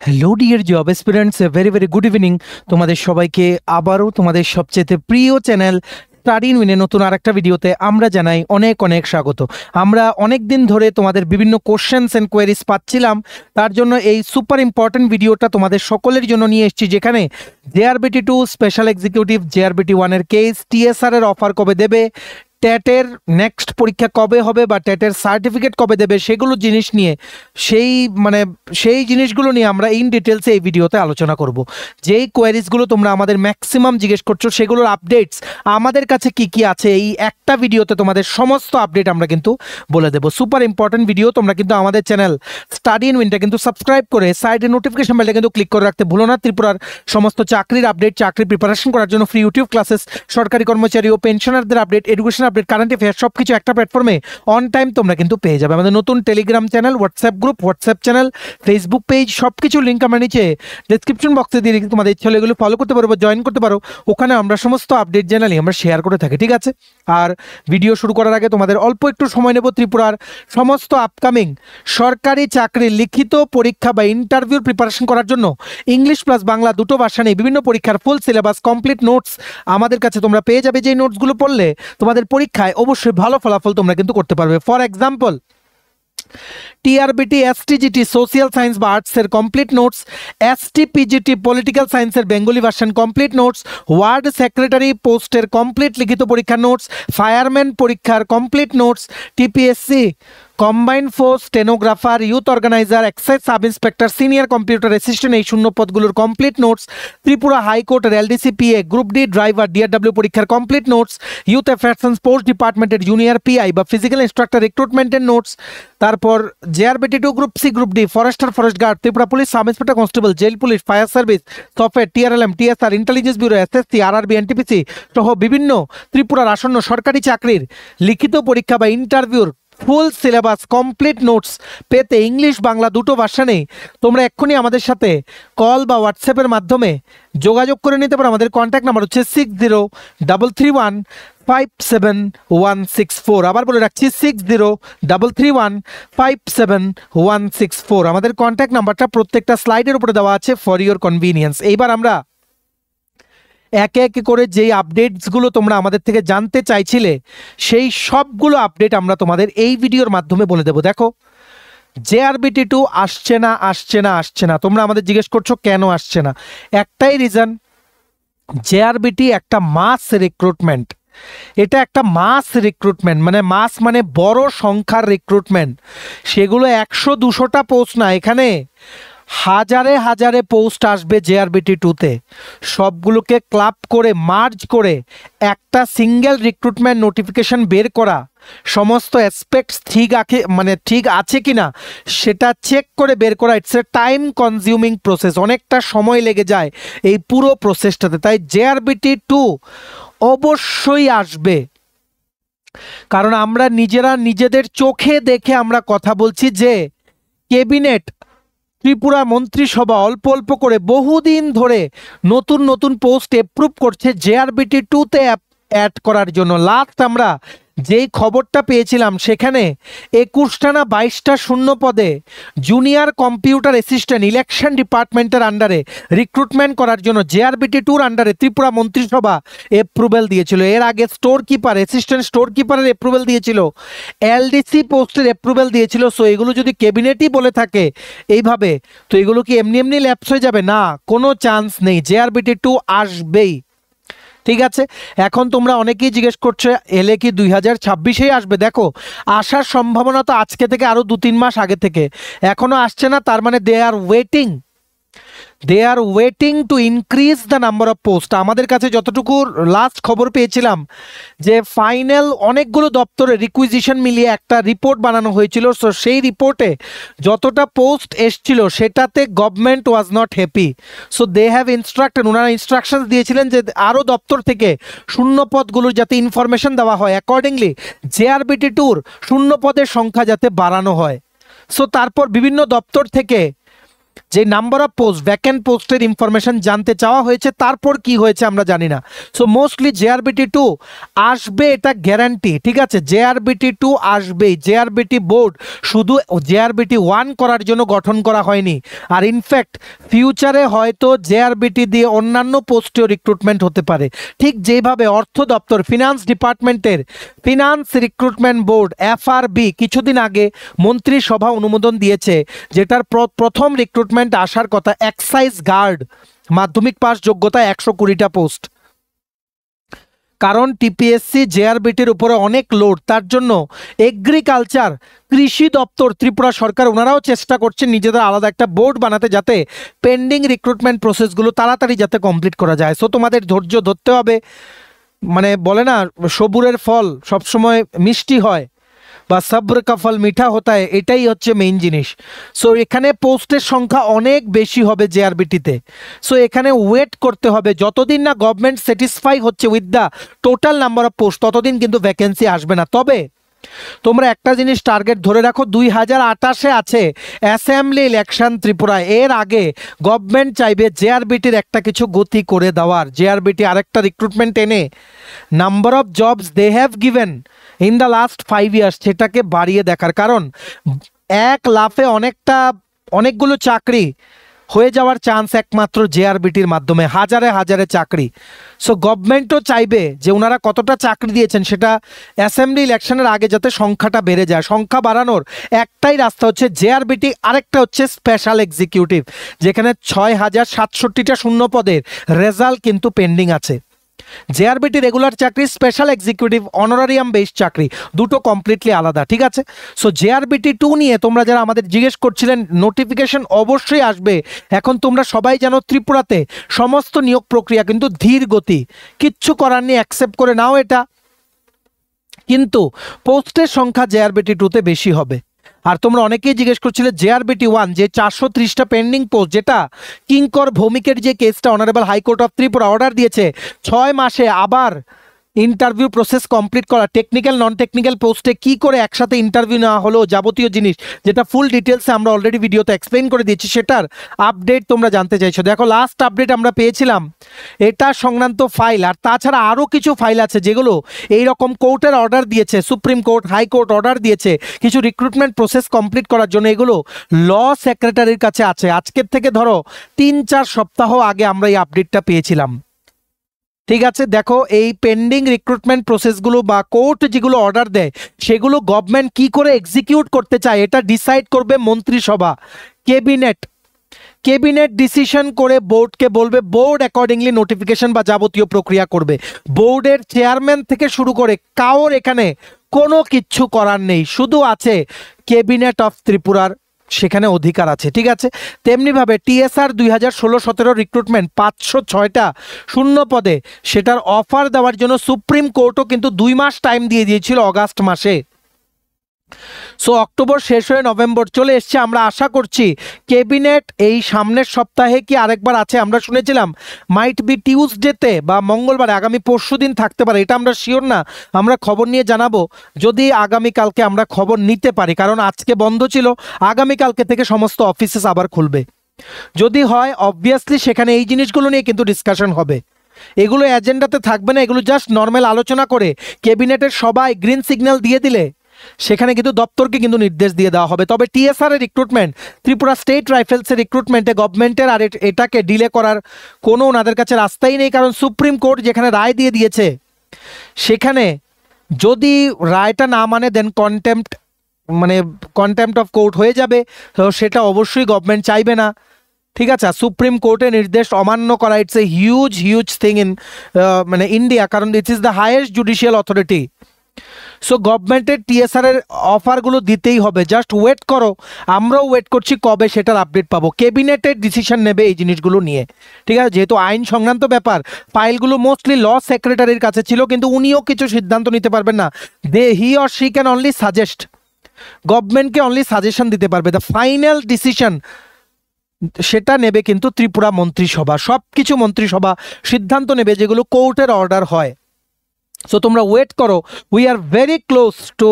Hello dear job aspirants, very good evening. তোমাদের সবাইকে আবারও তোমাদের সবচেয়ে প্রিয় চ্যানেল স্টাডি ইন উইনে নতুন আরেকটা ভিডিওতে আমরা জানাই অনেক অনেক স্বাগত। আমরা অনেক দিন ধরে তোমাদের বিভিন্ন কোশ্চেন্স অ্যান্ড কোয়েরিজ পাচ্ছিলাম, তার জন্য এই সুপার ইম্পর্টেন্ট ভিডিওটা তোমাদের সকলের জন্য নিয়ে এসেছি, যেখানে JRBT2 স্পেশাল এক্সিকিউটিভ JRBT1 এর কেস, TSR এর অফার কবে দেবে, টেটের নেক্সট পরীক্ষা কবে হবে বা টেটের সার্টিফিকেট কবে দেবে, সেগুলো জিনিস নিয়ে সেই জিনিসগুলো নিয়ে আমরা ইন ডিটেলসে এই ভিডিওতে আলোচনা করব। যেই কোয়ারিজগুলো তোমরা আমাদের ম্যাক্সিমাম জিজ্ঞেস করছো, সেগুলোর আপডেটস আমাদের কাছে কি কি আছে, এই একটা ভিডিওতে তোমাদের সমস্ত আপডেট আমরা কিন্তু বলে দেবো। Super important video. তোমরা কিন্তু আমাদের চ্যানেল স্টাডি ইন উইনটা কিন্তু সাবস্ক্রাইব করে সাইডে নোটিফিকেশন বেলটা কিন্তু ক্লিক করে রাখতে ভুলো না। ত্রিপুরার সমস্ত চাকরির আপডেট, চাকরি প্রিপারেশন করার জন্য ফ্রি ইউটিউব ক্লাসেস, সরকারি কর্মচারী ও পেনশনারদের update, education update, current affair সবকিছু একটা প্ল্যাটফর্মে অন টাইম তোমরা কিন্তু পেয়ে যাবে। আমাদের নতুন Telegram channel, WhatsApp group, WhatsApp channel, Facebook page, সবকিছু লিঙ্ক আমরা নিচে ডেসক্রিপশন বক্সে দিয়ে রেখে তোমাদের ইচ্ছা হলে এগুলো ফলো করতে পারো বা জয়েন করতে পারো। ওখানে আমরা সমস্ত আপডেট জানালি আমরা শেয়ার করে থাকি, ঠিক আছে? আর ভিডিও শুরু করার আগে তোমাদের অল্প একটু সময় নেব ত্রিপুরার সমস্ত আপকামিং সরকারি চাকরির লিখিত পরীক্ষা বা ইন্টারভিউর প্রিপারেশন করার জন্য ইংলিশ প্লাস বাংলা দুটো ভাষা নিয়ে বিভিন্ন পরীক্ষার ফুল সিলেবাস, কমপ্লিট নোটস আমাদের কাছে তোমরা পেয়ে যাবে। যে নোটসগুলো পড়লে তোমাদের পরীক্ষায় অবশ্যই ভালো ফলাফল তোমরা কিন্তু করতে পারবে। For example, TRBT STGT social science বা আর্টসের কমপ্লিট নোটস, এসটিপিজিটি পলিটিক্যাল সায়েন্সের Bengali version complete notes, ward secretary পোস্টের কমপ্লিট লিখিত পরীক্ষার নোটস, ফায়ারম্যান পরীক্ষার complete notes, TPSC combined force stenographer, youth organizer, excise sub inspector, senior computer assistant এই শূন্য পদগুলোর কমপ্লিট নোটস, ত্রিপুরা হাইকোর্টের LDC PA, group D driver, DRW পরীক্ষার complete notes, youth affairs and sports ডিপার্টমেন্টের junior PI বা physical instructor রিক্রুটমেন্টের notes, তারপর JRBT2 group C, group D, forester, forest guard, Tripura police, sub inspector, constable, jail police, fire service, software, TRLM, TSR, intelligence bureau, SSC, RRB, NTPC সহ বিভিন্ন ত্রিপুরার আসন্ন সরকারি চাকরির লিখিত পরীক্ষা বা ইন্টারভিউর ফুল সিলেবাস, কমপ্লিট নোটস পেতে ইংলিশ বাংলা দুটো ভাষা নেই তোমরা এক্ষুনি আমাদের সাথে কল বা হোয়াটসঅ্যাপের মাধ্যমে যোগাযোগ করে নিতে পারো। আমাদের কন্ট্যাক্ট নাম্বার হচ্ছে 6033157164। আবার বলে রাখছি 6033157164। আমাদের কন্ট্যাক্ট নাম্বারটা প্রত্যেকটা স্লাইডের উপরে দেওয়া আছে ফর ইওর কনভিনিয়েন্স। এইবার আমরা একে একে করে যেই আপডেটসগুলো তোমরা আমাদের থেকে জানতে চাইছিলে, সেই সবগুলো আপডেট আমরা তোমাদের এই ভিডিওর মাধ্যমে বলে দেবো। দেখো, JRBT2 আসছে না আসছে না আসছে না, তোমরা আমাদের জিজ্ঞেস করছো কেন আসছে না। একটাই রিজন, JRBT একটা মাস রিক্রুটমেন্ট। এটা একটা মাস রিক্রুটমেন্ট, মানে মাস মানে বড় সংখ্যার রিক্রুটমেন্ট। সেগুলো 100-200টা পোস্ট না, এখানে হাজারে হাজারে পোস্ট আসবে JRBT2-তে। সবগুলোকে ক্লাব করে মার্জ করে একটা সিঙ্গেল রিক্রুটমেন্ট নোটিফিকেশন বের করা, সমস্ত অ্যাসপেক্টস ঠিক আছে কিনা সেটা চেক করে বের করা, it's A time consuming process, অনেকটা সময় লেগে যায় এই পুরো প্রসেসটাতে। তাই JRBT2 অবশ্যই আসবে, কারণ আমরা নিজেদের চোখে দেখে আমরা কথা বলছি যে ক্যাবিনেট, ত্রিপুরা মন্ত্রিসভা অল্প অল্প করে বহুদিন ধরে নতুন নতুন পোস্ট অ্যাপ্রুভ করছে JRBT2-তে অ্যাড করার জন্য। লাস্ট আমরা যেই খবরটা পেয়েছিলাম, সেখানে 21টা না 22টা শূন্য পদে জুনিয়র কম্পিউটার অ্যাসিস্ট্যান্ট ইলেকশন ডিপার্টমেন্টের আন্ডারে রিক্রুটমেন্ট করার জন্য JRBT2-র আন্ডারে ত্রিপুরা মন্ত্রিসভা অ্যাপ্রুভেল দিয়েছিল। এর আগে স্টোর কিপার, অ্যাসিস্ট্যান্ট স্টোর কিপারের অ্যাপ্রুভেল দিয়েছিল, LDC পোস্টের অ্যাপ্রুভেল দিয়েছিল। সো এগুলো যদি ক্যাবিনেটই বলে থাকে এইভাবে, তো এগুলো কি এমনি এমনি ল্যাপস হয়ে যাবে? না, কোনো চান্স নেই, JRBT2 আসবেই। ঠিক আছে, এখন তোমরা অনেকেই জিজ্ঞেস করছো এলে কি 2026-এই আসবে। দেখো, আসার সম্ভাবনা তো আজকে থেকে আরও 2-3 মাস আগে থেকে, এখনো আসছে না, তার মানে they are waiting to increase the number of post. আমাদের কাছে যতটুকু লাস্ট খবর পেয়েছিলাম যে ফাইনাল অনেকগুলো দপ্তরে রিকুইজিশন মিলিয়ে একটা রিপোর্ট বানানো হয়েছিল। সো সেই রিপোর্টে যতটা পোস্ট এসছিল সেটাতে government was not happy. So they have ওনারা ইনস্ট্রাকশনস দিয়েছিলেন যে আরও দপ্তর থেকে শূন্য পদগুলোর যাতে ইনফরমেশন দেওয়া হয়, অ্যাকর্ডিংলি JRBT2-র শূন্য পদের সংখ্যা যাতে বাড়ানো হয়। সো তারপর বিভিন্ন দপ্তর থেকে যে নাম্বার অফ পোস্ট, ভ্যাকেন্ট পোস্টের ইনফরমেশন জানতে চাওয়া হয়েছে, তারপর কি হয়েছে আমরা জানি না। সো মোস্টলি JRBT2 আসবে, এটা গ্যারান্টি, ঠিক আছে। JRBT2 আসবেই। JRBT বোর্ড শুধু JRBT1 করার জন্য গঠন করা হয়নি, আর ইনফ্যাক্ট ফিউচারে হয়তো JRBT দিয়ে অন্যান্য পোস্টেও রিক্রুটমেন্ট হতে পারে। ঠিক যেভাবে অর্থ দপ্তর, ফিনান্স ডিপার্টমেন্টের ফিনান্স রিক্রুটমেন্ট বোর্ড FRB কিছুদিন আগে মন্ত্রিসভা অনুমোদন দিয়েছে, যেটার প্রথম রিক্রুটমেন্ট আসার কথা এক্সাইজ গার্ড, মাধ্যমিক পাস যোগ্যতা 120টা পোস্ট। কারণ TPSC JRBTর উপরে অনেক লোড, তার জন্য এগ্রিকালচার, কৃষি দপ্তর, ত্রিপুরা সরকার ওনারাও চেষ্টা করছেন নিজেদের আলাদা একটা বোর্ড বানাতে, যাতে পেন্ডিং রিক্রুটমেন্ট প্রসেসগুলো তাড়াতাড়ি যাতে কমপ্লিট করা যায়। সো তোমাদের ধৈর্য ধরতে হবে। মানে বলে না সবুরের ফল সবসময় মিষ্টি হয়, বা সব্র কা ফল মিঠা হতা হয়, এটাই হচ্ছে মেইন জিনিস। সো এখানে পোস্টের সংখ্যা অনেক বেশি হবে JRBTতে। সো এখানে ওয়েট করতে হবে, যতদিন না গভর্নমেন্ট স্যাটিসফাই হচ্ছে with the total number of post, ততদিন কিন্তু ভ্যাকেন্সি আসবে না। তবে তোমরা একটা জিনিস টার্গেট ধরে রাখো, 2028-এ আছে অ্যাসেম্বলি ইলেকশন ত্রিপুরা। এর আগে গভর্নমেন্ট চাইবে JRBTর একটা কিছু গতি করে দেওয়ার, JRBT আরেকটা রিক্রুটমেন্ট এনে number of jobs they have given in the last 5 years সেটাকে বাড়িয়ে দেখার। কারণ এক লাফে অনেকগুলো চাকরি হয়ে যাওয়ার চান্স একমাত্র JRBTর মাধ্যমে, হাজারে হাজারে চাকরি। সো গভর্নমেন্টও চাইবে যে ওনারা কতটা চাকরি দিয়েছেন সেটা অ্যাসেম্বলি ইলেকশনের আগে যাতে সংখ্যাটা বেড়ে যায়। সংখ্যা বাড়ানোর একটাই রাস্তা হচ্ছে JRBT, আরেকটা হচ্ছে স্পেশাল এক্সিকিউটিভ, যেখানে 6067টা শূন্য পদের রেজাল্ট কিন্তু পেন্ডিং আছে। JRBT রেগুলার চাকরি, স্পেশাল এক্সিকিউটিভ অনারারিয়াম বেসড চাকরি, দুটো কমপ্লিটলি আলাদা, ঠিক আছে। সো JRBT2 নিয়ে তোমরা যারা আমাদের জিজ্ঞেস করছিলেন, নোটিফিকেশন অবশ্যই আসবে। এখন তোমরা সবাই জানো ত্রিপুরাতে সমস্ত নিয়োগ প্রক্রিয়া কিন্তু ধীর গতি, কিচ্ছু করার নেই, অ্যাকসেপ্ট করে নাও এটা। কিন্তু পোস্টের সংখ্যা JRBT2তে বেশি হবে। আর তোমরা অনেকেই জিজ্ঞেস করছিলে JRBT1 যে 430টা পেন্ডিং পোস্ট, যেটা কিঙ্কর ভৌমিকের যে কেসটা honourable high court of Tripura order দিয়েছে 6 মাসে আবার ইন্টারভিউ প্রসেস কমপ্লিট করা, টেকনিক্যাল নন টেকনিক্যাল পোস্টে কি করে একসাথে ইন্টারভিউ নেওয়া হলো, যাবতীয় জিনিস যেটা ফুল ডিটেলসে আমরা অলরেডি ভিডিওতে এক্সপ্লেন করে দিয়েছি, সেটার আপডেট তোমরা জানতে চাইছো। দেখো লাস্ট আপডেট আমরা পেয়েছিলাম এটা সংক্রান্ত ফাইল, আর তাছাড়া আরও কিছু ফাইল আছে যেগুলো এইরকম কোর্টের অর্ডার দিয়েছে, সুপ্রিম কোর্ট, হাইকোর্ট অর্ডার দিয়েছে কিছু রিক্রুটমেন্ট প্রসেস কমপ্লিট করার জন্য, এগুলো ল সেক্রেটারির কাছে আছে। আজকের থেকে ধরো 3-4 সপ্তাহ আগে আমরা এই আপডেটটা পেয়েছিলাম, ঠিক আছে। দেখো এই পেন্ডিং রিক্রুটমেন্ট প্রসেসগুলো বা কোর্ট যেগুলো অর্ডার দেয় সেগুলো গভর্নমেন্ট কি করে এক্সিকিউট করতে চায় এটা ডিসাইড করবে মন্ত্রিসভা, ক্যাবিনেট ডিসিশন করে বোর্ডকে বলবে, বোর্ড অ্যাকর্ডিংলি নোটিফিকেশন বা যাবতীয় প্রক্রিয়া করবে। বোর্ডের চেয়ারম্যান থেকে শুরু করে কাউর এখানে কোনো কিচ্ছু করার নেই, শুধু আছে ক্যাবিনেট অফ ত্রিপুরার সেখানে অধিকার আছে, ঠিক আছে। তেমনিভাবে TSR 2016-17 রিক্রুটমেন্ট 506টা শূন্য পদে, সেটার অফার দেওয়ার জন্য সুপ্রিম কোর্টও কিন্তু 2 মাস টাইম দিয়ে দিয়েছিল অগাস্ট মাসে। সো অক্টোবর শেষ হয়ে নভেম্বর চলে এসছে, আমরা আশা করছি ক্যাবিনেট এই সামনের সপ্তাহে কি আরেকবার আছে, আমরা শুনেছিলাম মাইট বি টিউসডেতে বা মঙ্গলবারে, আগামী পরশু দিন থাকতে পারে, এটা আমরা শিওর না, আমরা খবর নিয়ে জানাবো যদি আগামীকালকে আমরা খবর নিতে পারি, কারণ আজকে বন্ধ ছিল, আগামীকালকে থেকে সমস্ত অফিসেস আবার খুলবে। যদি হয় অবভিয়াসলি সেখানে এই জিনিসগুলো নিয়ে কিন্তু ডিসকাশন হবে, এগুলো এজেন্ডাতে থাকবে না, এগুলো জাস্ট নর্মাল আলোচনা করে ক্যাবিনেটের সবাই গ্রিন সিগন্যাল দিয়ে দিলে সেখানে কিন্তু দপ্তরকে কিন্তু নির্দেশ দিয়ে দেওয়া হবে। তবে TSR এর রিক্রুটমেন্ট, ত্রিপুরা স্টেট রাইফেলসের রিক্রুটমেন্টে গভর্নমেন্টের আর এটাকে ডিলে করার কোনো ওনাদের কাছে রাস্তাই নেই, কারণ সুপ্রিম কোর্ট যেখানে রায় দিয়ে দিয়েছে সেখানে যদি রায়টা না মানে দেন কন্টেম্প্ট অফ কোর্ট হয়ে যাবে, তো সেটা অবশ্যই গভর্নমেন্ট চাইবে না, ঠিক আছে। সুপ্রিম কোর্টের নির্দেশ অমান্য করা it's a huge thing in India, কারণ this is the highest judicial authority. So গভর্নমেন্টের TSR এর অফারগুলো দিতেই হবে, জাস্ট ওয়েট করো, আমরাও ওয়েট করছি কবে সেটার আপডেট পাবো। ক্যাবিনেটের ডিসিশন নেবে এই জিনিসগুলো নিয়ে, ঠিক আছে। যেহেতু আইন সংক্রান্ত ব্যাপার, ফাইলগুলো মোস্টলি ল সেক্রেটারির কাছে ছিল, কিন্তু উনিও কিছু সিদ্ধান্ত নিতে পারবেন না, he or she can only suggest, গভর্নমেন্টকে অনলি সাজেশন দিতে পারবে, দ্য ফাইনাল ডিসিশন সেটা নেবে কিন্তু ত্রিপুরা মন্ত্রিসভা, সব কিছু মন্ত্রিসভা সিদ্ধান্ত নেবে যেগুলো কোর্টের অর্ডার হয়। সো তোমরা ওয়েট করো, we are very close two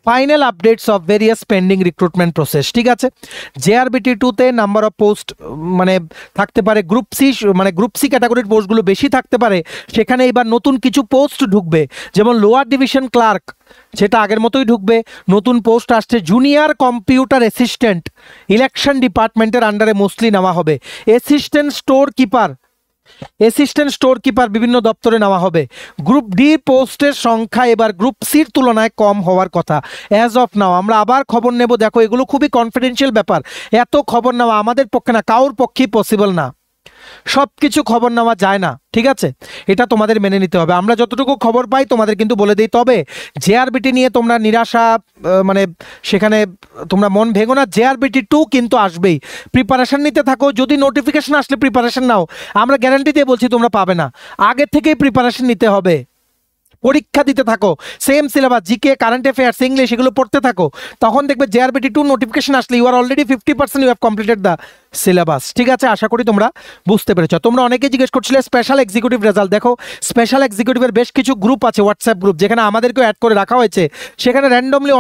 final updates of various pending recruitment process. ঠিক আছে, জেআরবিটি 2-তে নাম্বার অফ পোস্ট মানে থাকতে পারে গ্রুপ সি, মানে গ্রুপ সি ক্যাটাগরির পোস্টগুলো বেশি থাকতে পারে, সেখানে এবার নতুন কিছু পোস্ট ঢুকবে, যেমন লোয়ার ডিভিশন ক্লার্ক সেটা আগের মতোই ঢুকবে। নতুন পোস্ট আসছে জুনিয়র কম্পিউটার অ্যাসিস্ট্যান্ট, ইলেকশন ডিপার্টমেন্টের আন্ডারে মোস্টলি নেওয়া হবে। অ্যাসিস্ট্যান্ট স্টোর কিপার বিভিন্ন দপ্তরে নেওয়া হবে। গ্রুপ ডি পোস্টের সংখ্যা এবার গ্রুপ সির তুলনায় কম হওয়ার কথা অ্যাজ অফ নাও। আমরা আবার খবর নেব, দেখো এগুলো খুবই কনফিডেন্সিয়াল ব্যাপার, এত খবর নেওয়া আমাদের পক্ষে না, কারোর পক্ষেই পসিবল না, সব কিছু খবর নেওয়া যায় না। ঠিক আছে, এটা তোমাদের মেনে নিতে হবে। আমরা যতটুকু খবর পাই তোমাদের কিন্তু বলে দিই। তবে জেআরবিটি নিয়ে তোমরা নিরাশা মানে সেখানে তোমরা মন ভেঙো না, জেআরবিটি 2 কিন্তু আসবেই, প্রিপারেশন নিতে থাকো। যদি নোটিফিকেশন আসলে প্রিপারেশন নাও, আমরা গ্যারান্টি দিয়ে বলছি তোমরা পাবে না, আগে থেকেই প্রিপারেশন নিতে হবে। পরীক্ষা দিতে থাকো, same syllabus, GK, current affairs, English এগুলো পড়তে থাকো, তখন দেখবে জেআরবিটি 2 নোটিফিকেশন আসলে you are already 50% you have completed the syllabus. ঠিক আছে, আশা করি তোমরা বুঝতে পেরেছো। তোমরা অনেকেই জিজ্ঞেস করছিলে স্পেশাল এক্সিকিউটিভ রেজাল্ট। দেখো স্পেশাল এক্সিকিউটিভের বেশ কিছু গ্রুপ আছে, হোয়াটসঅ্যাপ গ্রুপ, যেখানে আমাদেরকেও অ্যাড করে রাখা হয়েছে। সেখানে র্যান্ডমলি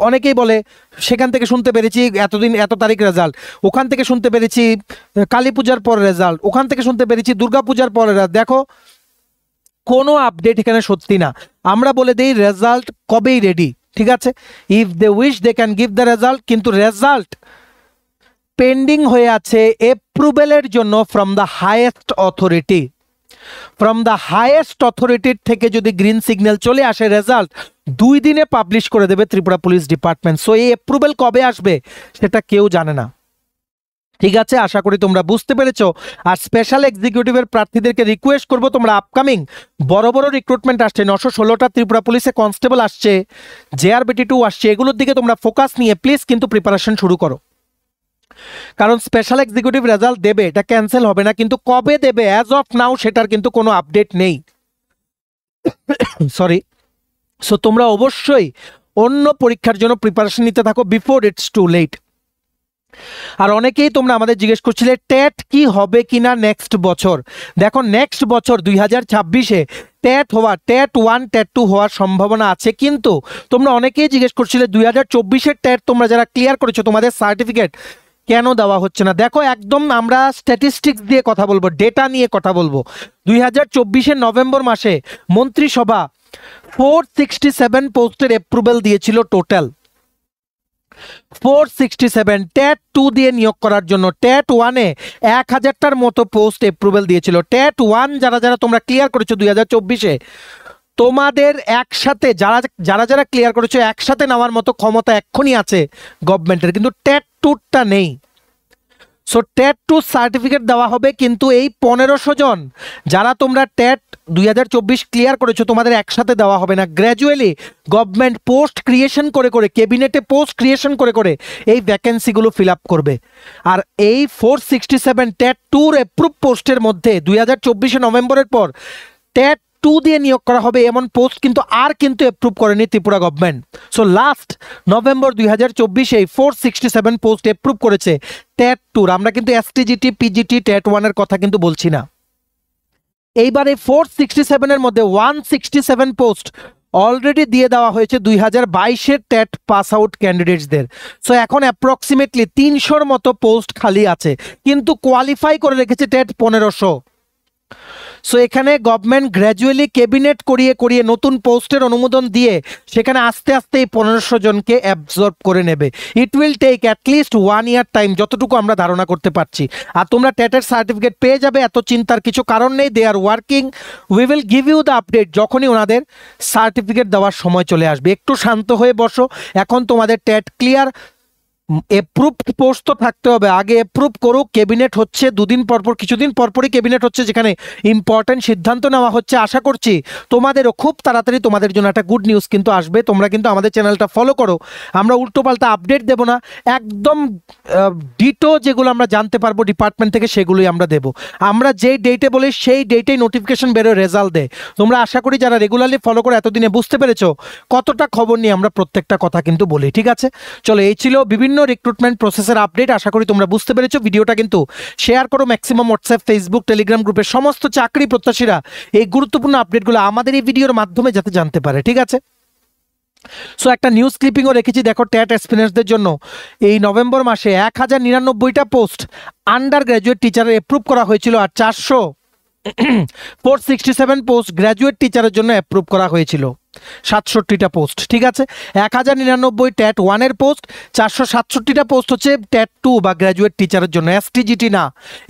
অনেকেই বলে সেখান থেকে শুনতে পেরেছি এতদিন এত তারিখ রেজাল্ট, ওখান থেকে শুনতে পেরেছি কালী পূজার পর রেজাল্ট, ওখান থেকে শুনতে পেরেছি দুর্গা পূজার পর রেজাল্ট। দেখো কোনো আপডেট এখানে সত্যি না, আমরা বলে দিই রেজাল্ট কবেই রেডি। ঠিক আছে, if they wish they can give the result, কিন্তু রেজাল্ট পেন্ডিং হয়ে আছে অ্যাপ্রুভেলের জন্য from the highest authority. From the highest অথরিটির থেকে যদি গ্রিন সিগন্যাল চলে আসে, রেজাল্ট 2 দিনে পাবলিশ করে দেবে ত্রিপুরা পুলিশ ডিপার্টমেন্ট। সো এই অ্যাপ্রুভেল কবে আসবে সেটা কেউ জানে না। ঠিক আছে, আশা করি তোমরা বুঝতে পেরেছো। আর স্পেশাল এক্সিকিউটিভের প্রার্থীদেরকে রিকোয়েস্ট করবো, তোমরা আপকামিং বড় বড় রিক্রুটমেন্ট আসছে, 916টা ত্রিপুরা পুলিশে কনস্টেবল আসছে, জেআরবিটি 2 আসছে, এগুলোর দিকে তোমরা ফোকাস নিয়ে প্লিজ কিন্তু প্রিপারেশন শুরু করো। কারণ স্পেশাল এক্সিকিউটিভ রেজাল্ট দেবে, এটা ক্যান্সেল হবে না, কিন্তু কবে দেবে অ্যাজ অফ নাও সেটার কিন্তু কোনো আপডেট নেই। সরি। সো তোমরা অবশ্যই অন্য পরীক্ষার জন্য প্রিপারেশন নিতে থাকো বিফোর ইটস টু লেট। আর অনেকেই তোমরা আমাদের জিজ্ঞেস করছিলে টেট কি হবে কিনা নেক্সট বছর। দেখো নেক্সট বছর 2026-এ টেট 1 টেট 2 হওয়ার সম্ভাবনা আছে, কিন্তু তোমরা অনেকেই জিজ্ঞেস করছিলে 2024-এর টেট তোমরা যারা ক্লিয়ার করেছো তোমাদের সার্টিফিকেট কেন দেওয়া হচ্ছে না। দেখো একদম আমরা স্ট্যাটিস্টিক্স দিয়ে কথা বলবো, ডেটা নিয়ে কথা বলবো। 2024-এর নভেম্বর মাসে মন্ত্রিসভা 467 পোস্টের অ্যাপ্রুভেল দিয়েছিল, টোটাল 467 টেট 2 দিয়ে নিয়োগ করার জন্য। টেট 1-এ 1000টার মতো পোস্ট অ্যাপ্রুভেল দিয়েছিল। টেট 1 যারা তোমরা ক্লিয়ার করেছো 2024-এ, তোমাদের একসাথে যারা ক্লিয়ার করেছো একসাথে নেওয়ার মতো ক্ষমতা এক্ষুনি আছে গভর্নমেন্টের, কিন্তু টেট 2টা নেই। সো টেট 2 সার্টিফিকেট দেওয়া হবে, কিন্তু এই 1500 জন যারা তোমরা টেট 2024 ক্লিয়ার করেছো তোমাদের একসাথে দেওয়া হবে না। গ্র্যাজুয়ালি গভর্নমেন্ট পোস্ট ক্রিয়েশন করে ক্যাবিনেটে পোস্ট ক্রিয়েশন করে এই ভ্যাকেন্সিগুলো ফিল আপ করবে। আর এই 467 টেট 2-র অ্যাপ্রুভ পোস্টের মধ্যে 2024 নভেম্বরের পর টেট 2 দিয়ে নিয়োগ করা হবে এমন পোস্ট কিন্তু অ্যাপ্রুভ করেনি Tripura government. So last November 2024-এ 467 পোস্ট অ্যাপ্রুভ করেছে টেট 2। আমরা কিন্তু এসটিজিটি, পিজিটি, টেট 1-এর কথা কিন্তু বলছি না। এইবারে 467-এর মধ্যে 167 পোস্ট অলরেডি দিয়ে দেওয়া হয়েছে 2022-এর টেট পাস আউট ক্যান্ডিডেটসদের। সো এখন অ্যাপ্রক্সিমেটলি 300-র মতো পোস্ট খালি আছে, কিন্তু কোয়ালিফাই করে রেখেছে টেট 1500। সো এখানে গভর্নমেন্ট গ্র্যাজুয়ালি ক্যাবিনেট করিয়ে নতুন পোস্টের অনুমোদন দিয়ে সেখানে আস্তে আস্তে এই 1500 জনকে অ্যাবজর্ব করে নেবে। It will take at least 1 year time, যতটুকু আমরা ধারণা করতে পারছি। আর তোমরা টেটের সার্টিফিকেট পেয়ে যাবে, এত চিন্তার কিছু কারণ নেই। They are working, we will give you the update যখনই ওনাদের সার্টিফিকেট দেওয়ার সময় চলে আসবে। একটু শান্ত হয়ে বসো, এখন তোমাদের টেট ক্লিয়ার। অ্যাপ্রুভড পোস্ট তো থাকতে হবে, আগে অ্যাপ্রুভ করুক। ক্যাবিনেট হচ্ছে দুদিন পরপর, কিছুদিন পরপরই ক্যাবিনেট হচ্ছে, যেখানে ইম্পর্টেন্ট সিদ্ধান্ত নেওয়া হচ্ছে। আশা করছি তোমাদেরও খুব তাড়াতাড়ি তোমাদের জন্য একটা গুড নিউজ কিন্তু আসবে। তোমরা কিন্তু আমাদের চ্যানেলটা ফলো করো, আমরা উল্টোপাল্টা আপডেট দেবো না, একদম ডিটো যেগুলো আমরা জানতে পারবো ডিপার্টমেন্ট থেকে সেগুলোই আমরা দেবো। আমরা যেই ডেটে বলি সেই ডেটেই নোটিফিকেশন বেরোয়, রেজাল্ট দেয়। তোমরা আশা করি যারা রেগুলারলি ফলো করে এতদিনে বুঝতে পেরেছো কতটা খবর নিয়ে আমরা প্রত্যেকটা কথা কিন্তু বলি। ঠিক আছে, চলো এই ছিল বিভিন্ন রিক্রুটমেন্ট প্রসেসের আপডেট। আশা করি তোমরা বুঝতে পেরেছো। ভিডিওটা কিন্তু শেয়ার করো ম্যাক্সিমাম হোয়াটসঅ্যাপ, ফেসবুক, টেলিগ্রাম গ্রুপের সমস্ত চাকরি প্রত্যাশীরা এই গুরুত্বপূর্ণ আপডেটগুলো আমাদের এই ভিডিওর মাধ্যমে যাতে জানতে পারে। ঠিক আছে। সো একটা নিউজ ক্লিপিংও রেখেছি, দেখো ট্যাট অ্যাসপিরেন্টসদের জন্য এই নভেম্বর মাসে 1099টা পোস্ট আন্ডার গ্র্যাজুয়েট টিচারের অ্যাপ্রুভ করা হয়েছিল, আর 467 পোস্ট গ্র্যাজুয়েট টিচারের জন্য অ্যাপ্রুভ করা হয়েছিল, 67টা পোস্ট। ঠিক আছে, 1099 ট্যাট 1-এর পোস্ট, 467টা পোস্ট হচ্ছে ট্যাট 2 বা গ্র্যাজুয়েট টিচারের জন্য, এসটিজিটি না,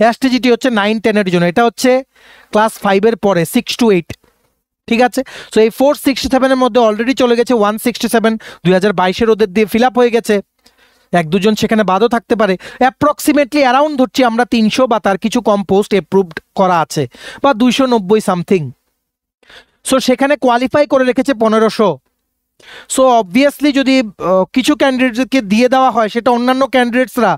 এসটিজিটি হচ্ছে 9-10-এর জন্য, এটা হচ্ছে ক্লাস 5-এর পরে 6 to 8। ঠিক আছে, সো এই 467-এর মধ্যে অলরেডি চলে গেছে 167, 2022-এর ওদের দিয়ে ফিল আপ হয়ে গেছে, 1-2 জন সেখানে বাদও থাকতে পারে, অ্যাপ্রক্সিমেটলি অ্যারাউন্ড ধরছি আমরা 300 বা তার কিছু কম পোস্ট অ্যাপ্রুভড করা আছে, বা 290 সামথিং। সো সেখানে কোয়ালিফাই করে রেখেছে 1500। সো অবভিয়াসলি যদি কিছু ক্যান্ডিডেটকে দিয়ে দেওয়া হয়, সেটা অন্যান্য ক্যান্ডিডেটসরা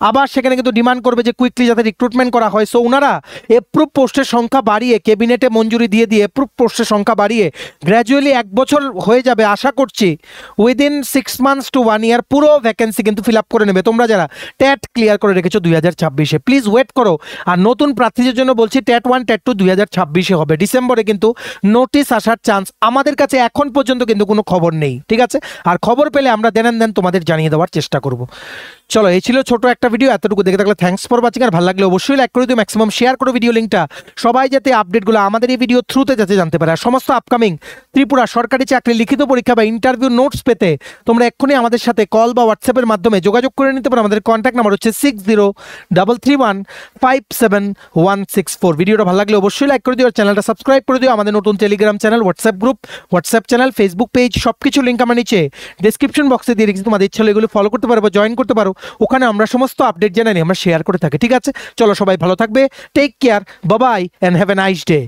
আবার সেখানে কিন্তু ডিমান্ড করবে যে কুইকলি যাতে রিক্রুটমেন্ট করা হয়। সো ওনারা এপ্রুভ পোস্টের সংখ্যা বাড়িয়ে, ক্যাবিনেটে মঞ্জুরি দিয়ে দিয়ে এপ্রুভ পোস্টের সংখ্যা বাড়িয়ে গ্র্যাজুয়ালি 1 বছর হয়ে যাবে, আশা করছি উইদিন 6 months to 1 year পুরো ভ্যাকেন্সি কিন্তু ফিল আপ করে নেবে। তোমরা যারা ট্যাট ক্লিয়ার করে রেখেছো 2026-এ, প্লিজ ওয়েট করো। আর নতুন প্রার্থীদের জন্য বলছি ট্যাট 1 ট্যাট 2 2026-এ হবে, ডিসেম্বরে কিন্তু নোটিশ আসার চান্স আমাদের কাছে এখন পর্যন্ত কিন্তু কোনো খবর নেই। ঠিক আছে, আর খবর পেলে আমরা দেন তোমাদের জানিয়ে দেওয়ার চেষ্টা করব। চলো, এই ছিল ছোট একটা ভিডিও, এতটুকু দেখে থাকলে থ্যাঙ্কস ফর ওয়াচিং। আর ভালো লাগলে অবশ্যই লাইক করে দিও, ম্যাক্সিমাম শেয়ার করো ভিডিও লিঙ্কটা, সবাই যাতে আপডেটগুলো আমাদের এই ভিডিও থ্রুতে যাতে জানতে পারে। আর সমস্ত আপকামিং ত্রিপুরা সরকারি চাকরি লিখিত পরীক্ষা বা ইন্টারভিউ নোটস পেতে তোমরা এক্ষুনি আমাদের সাথে কল বা হোয়াটসঅ্যাপের মাধ্যমে যোগাযোগ করে নিতে পারো। আমাদের কন্ট্যাক্ট নাম্বার হচ্ছে 6033157164। ভিডিওটা ভালো লাগলে অবশ্যই লাইক করে দিও, আর চ্যানেলটা সাবস্ক্রাইব করে দিও। আমাদের নতুন Telegram channel, WhatsApp group, WhatsApp channel, Facebook page, সব কিছু লিঙ্ক আমার নিচে ডেসক্রিপশন বক্সে দিয়ে রেখেছি, তোমাদের ইচ্ছা হলে এগুলো ফলো করতে পারো বা জয়েন করতে পারো। ওখানে আমরা সমস্ত আপডেট জানাই, আমরা শেয়ার করে থাকি। ঠিক আছে, চলো সবাই ভালো থাকবে, take care, bye bye and have a nice day.